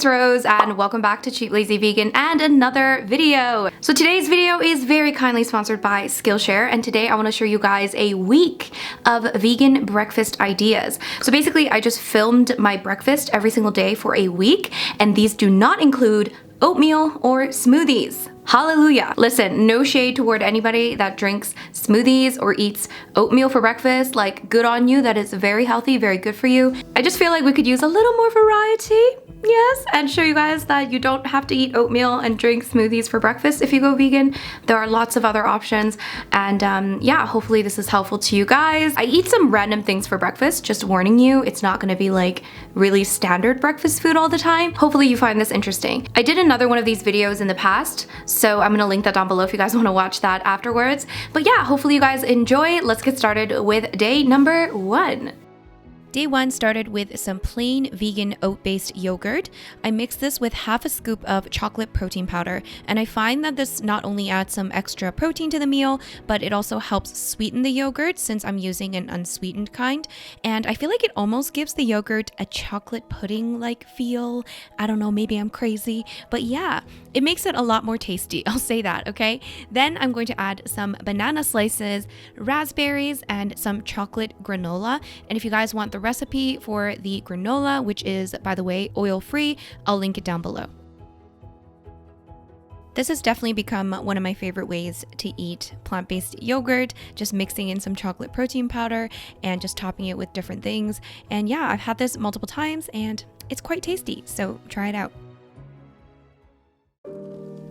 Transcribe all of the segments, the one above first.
it's Rose and welcome back to Cheap Lazy Vegan and another video. So today's video is very kindly sponsored by Skillshare, and today I want to show you guys a week of vegan breakfast ideas. So basically I just filmed my breakfast every single day for a week, and these do not include oatmeal or smoothies. Hallelujah. Listen, no shade toward anybody that drinks smoothies or eats oatmeal for breakfast. Like, good on you. That is very healthy, very good for you. I just feel like we could use a little more variety. Yes, and show you guys that you don't have to eat oatmeal and drink smoothies for breakfast if you go vegan. There are lots of other options, and yeah, hopefully this is helpful to you guys. I eat some random things for breakfast, just warning you, it's not gonna be like really standard breakfast food all the time. Hopefully you find this interesting. I did another one of these videos in the past, so I'm gonna link that down below if you guys wanna watch that afterwards. But yeah, hopefully you guys enjoy. Let's get started with day number 1. Day 1 started with some plain vegan oat-based yogurt. I mixed this with half a scoop of chocolate protein powder, and I find that this not only adds some extra protein to the meal, but it also helps sweeten the yogurt since I'm using an unsweetened kind, and I feel like it almost gives the yogurt a chocolate pudding-like feel. I don't know, maybe I'm crazy, but yeah, it makes it a lot more tasty, I'll say that, okay? Then I'm going to add some banana slices, raspberries, and some chocolate granola, and if you guys want the recipe for the granola, which is, by the way, oil-free, I'll link it down below. This has definitely become one of my favorite ways to eat plant-based yogurt, just mixing in some chocolate protein powder and just topping it with different things. And yeah, I've had this multiple times and it's quite tasty, so try it out.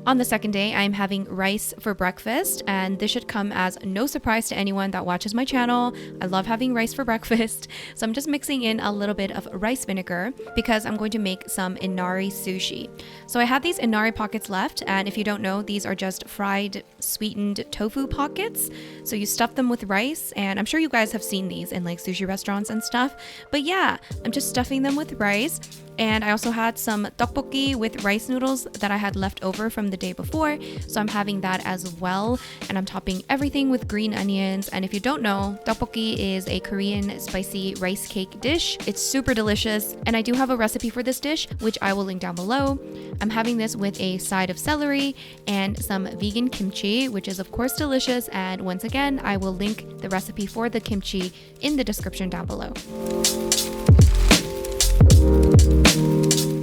On the second day, I'm having rice for breakfast, and this should come as no surprise to anyone that watches my channel. I love having rice for breakfast, so I'm just mixing in a little bit of rice vinegar because I'm going to make some inari sushi. So I had these inari pockets left, and if you don't know, these are just fried, sweetened tofu pockets. So you stuff them with rice, and I'm sure you guys have seen these in like sushi restaurants and stuff. But yeah, I'm just stuffing them with rice. And I also had some tteokbokki with rice noodles that I had left over from the day before, so I'm having that as well, and I'm topping everything with green onions. And if you don't know, tteokbokki is a Korean spicy rice cake dish. It's super delicious, and I do have a recipe for this dish, which I will link down below. I'm having this with a side of celery and some vegan kimchi, which is of course delicious, and once again, I will link the recipe for the kimchi in the description down below.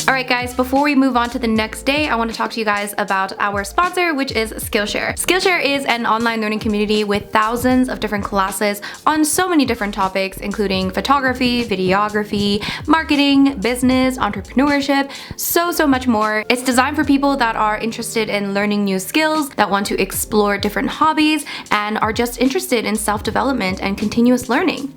Alright guys, before we move on to the next day, I want to talk to you guys about our sponsor, which is Skillshare. Skillshare is an online learning community with thousands of different classes on so many different topics, including photography, videography, marketing, business, entrepreneurship, so much more. It's designed for people that are interested in learning new skills, that want to explore different hobbies, and are just interested in self-development and continuous learning.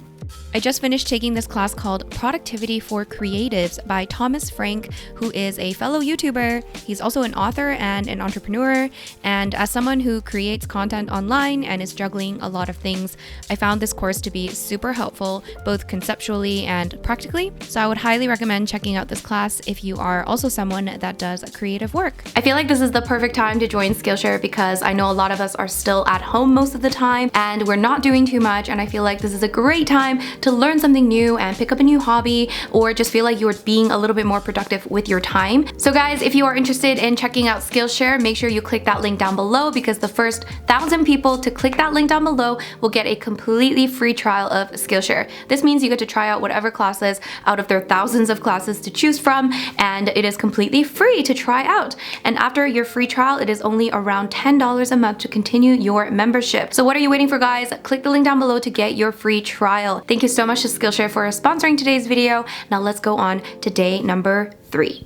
I just finished taking this class called Productivity for Creatives by Thomas Frank, who is a fellow YouTuber. He's also an author and an entrepreneur. And as someone who creates content online and is juggling a lot of things, I found this course to be super helpful, both conceptually and practically. So I would highly recommend checking out this class if you are also someone that does creative work. I feel like this is the perfect time to join Skillshare because I know a lot of us are still at home most of the time and we're not doing too much, and I feel like this is a great time to learn something new and pick up a new hobby, or just feel like you're being a little bit more productive with your time. So guys, if you are interested in checking out Skillshare, make sure you click that link down below, because the first 1,000 people to click that link down below will get a completely free trial of Skillshare. This means you get to try out whatever classes out of their thousands of classes to choose from, and it is completely free to try out. And after your free trial, it is only around $10 a month to continue your membership. So what are you waiting for, guys? Click the link down below to get your free trial. Thank you so much to Skillshare for sponsoring today's video. Now let's go on to day number 3.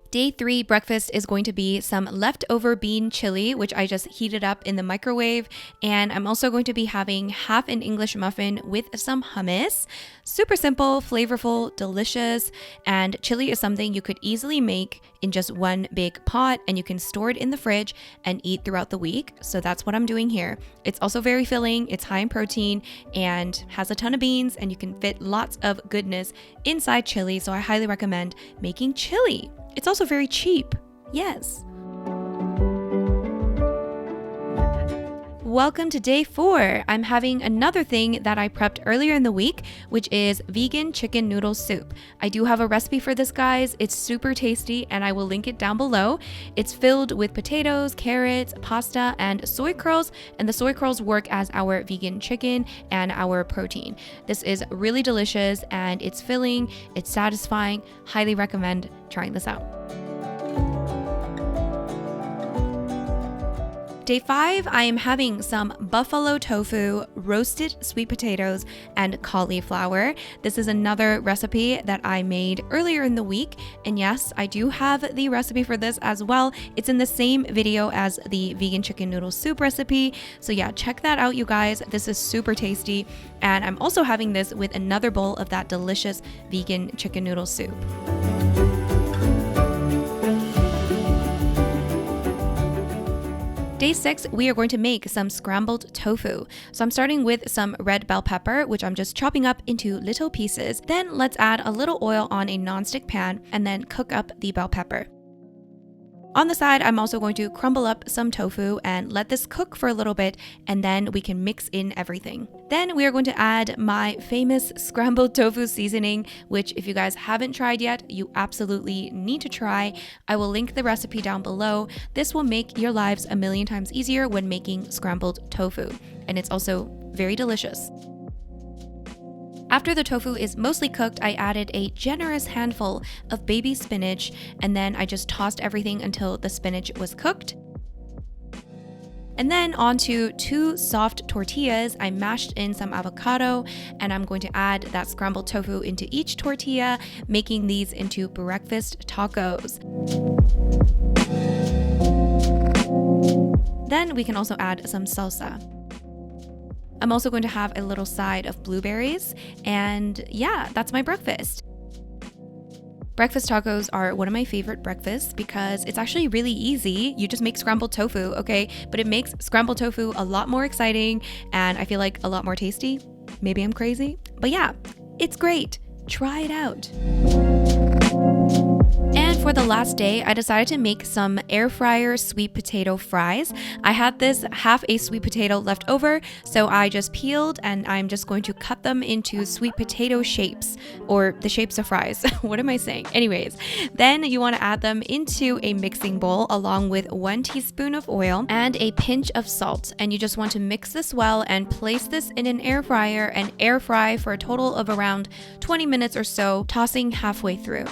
Day 3 breakfast is going to be some leftover bean chili, which I just heated up in the microwave. And I'm also going to be having half an English muffin with some hummus. Super simple, flavorful, delicious. And chili is something you could easily make in just one big pot, and you can store it in the fridge and eat throughout the week. So that's what I'm doing here. It's also very filling, it's high in protein, and has a ton of beans, and you can fit lots of goodness inside chili. So I highly recommend making chili. It's also very cheap. Yes. Welcome to day 4. I'm having another thing that I prepped earlier in the week, which is vegan chicken noodle soup. I do have a recipe for this, guys. It's super tasty and I will link it down below. It's filled with potatoes, carrots, pasta, and soy curls, and the soy curls work as our vegan chicken and our protein. This is really delicious and it's filling, it's satisfying. Highly recommend trying this out. Day 5, I am having some buffalo tofu, roasted sweet potatoes, and cauliflower. This is another recipe that I made earlier in the week. And yes, I do have the recipe for this as well. It's in the same video as the vegan chicken noodle soup recipe. So yeah, check that out, you guys. This is super tasty. And I'm also having this with another bowl of that delicious vegan chicken noodle soup. Day 6, we are going to make some scrambled tofu. So I'm starting with some red bell pepper, which I'm just chopping up into little pieces. Then let's add a little oil on a nonstick pan and then cook up the bell pepper. On the side, I'm also going to crumble up some tofu and let this cook for a little bit, and then we can mix in everything. Then we are going to add my famous scrambled tofu seasoning, which if you guys haven't tried yet, you absolutely need to try. I will link the recipe down below. This will make your lives a million times easier when making scrambled tofu, and it's also very delicious. After the tofu is mostly cooked, I added a generous handful of baby spinach, and then I just tossed everything until the spinach was cooked. And then onto 2 soft tortillas, I mashed in some avocado, and I'm going to add that scrambled tofu into each tortilla, making these into breakfast tacos. Then we can also add some salsa. I'm also going to have a little side of blueberries, and yeah, that's my breakfast. Breakfast tacos are one of my favorite breakfasts because it's actually really easy. You just make scrambled tofu, okay? But it makes scrambled tofu a lot more exciting and I feel like a lot more tasty. Maybe I'm crazy, but yeah, it's great. Try it out. And for the last day, I decided to make some air fryer sweet potato fries. I had this half a sweet potato left over, so I just peeled and I'm just going to cut them into sweet potato shapes, or the shapes of fries. What am I saying? Anyways, then you want to add them into a mixing bowl along with 1 teaspoon of oil and a pinch of salt. And you just want to mix this well and place this in an air fryer and air fry for a total of around 20 minutes or so, tossing halfway through.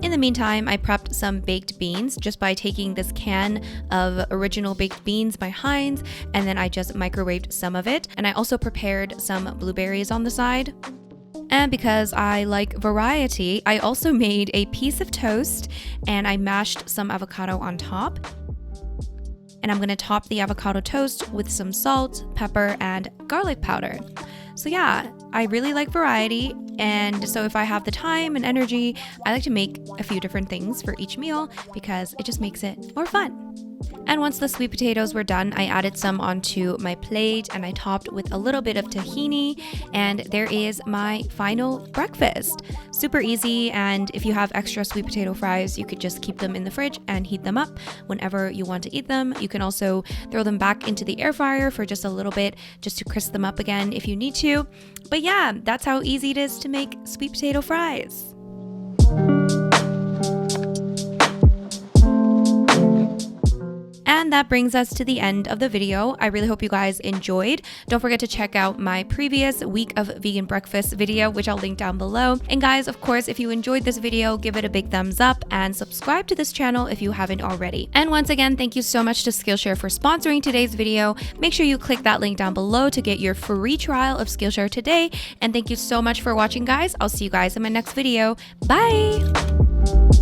In the meantime, I prepped some baked beans just by taking this can of original baked beans by Heinz, and then I just microwaved some of it. And I also prepared some blueberries on the side. And because I like variety, I also made a piece of toast and I mashed some avocado on top. And I'm going to top the avocado toast with some salt, pepper, and garlic powder. So yeah, I really like variety, and so if I have the time and energy, I like to make a few different things for each meal because it just makes it more fun. And once the sweet potatoes were done, I added some onto my plate and I topped with a little bit of tahini, and there is my final breakfast. Super easy, and if you have extra sweet potato fries, you could just keep them in the fridge and heat them up whenever you want to eat them. You can also throw them back into the air fryer for just a little bit, just to crisp them up again if you need to. But yeah, that's how easy it is to make sweet potato fries. And that brings us to the end of the video. I really hope you guys enjoyed. Don't forget to check out my previous week of vegan breakfast video, which I'll link down below. And guys, of course, if you enjoyed this video, give it a big thumbs up and subscribe to this channel if you haven't already. And once again, thank you so much to Skillshare for sponsoring today's video. Make sure you click that link down below to get your free trial of Skillshare today. And thank you so much for watching, guys. I'll see you guys in my next video. Bye!